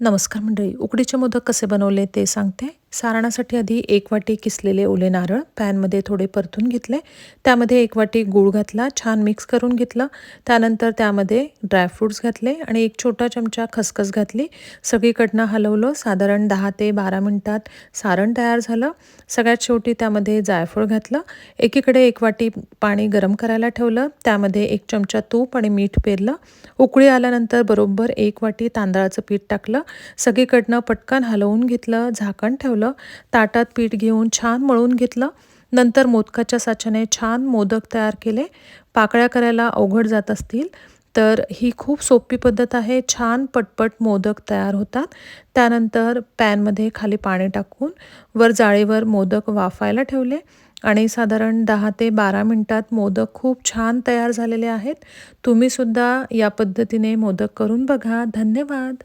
नमस्कार मंडळी. उकडीचे मोदक कसे बनवले ते सांगते. सारणासाठी आधी 1 वाटी किसलेले ओले नारळ पॅनमध्ये थोडे परतून घेतले. त्यामध्ये 1 वाटी गूळ घातला, छान मिक्स करून घेतलं. त्यानंतर त्यामध्ये ड्रायफ्रूट्स घातले आणि 1 छोटा चमचा खसखस घातली. सगळीकडनं हलवलं. साधारण 10 ते 12 मिनिटात सारण तयार झालं. सगळ्यात शेवटी त्यामध्ये जायफळ घातलं. एकीकडे 1 वाटी पाणी गरम करायला ठेवलं. त्यामध्ये 1 चमचा तूप आणि मीठ पेरलं. उकळी आल्यानंतर बरोबर 1 वाटी तांदळाचं पीठ टाकलं. सगळीकडनं पटकन हलवून घेतलं. झाकण ठेवलं. ताटात पीठ घेऊन छान मळून घेतलं. नंतर मोदकाच्या साच्याने छान मोदक तयार केले. पाकळ्या करायला अवघड जात असतील तर ही खूप सोपी पद्धत आहे. छान पटपट मोदक तयार होतात. त्यानंतर पॅनमध्ये खाली पाणी टाकून वर जाळीवर मोदक वाफायला ठेवले आणि साधारण 10 ते 12 मिनिटात मोदक खूप छान तयार झालेले आहेत. तुम्हीसुद्धा या पद्धतीने मोदक करून बघा. धन्यवाद.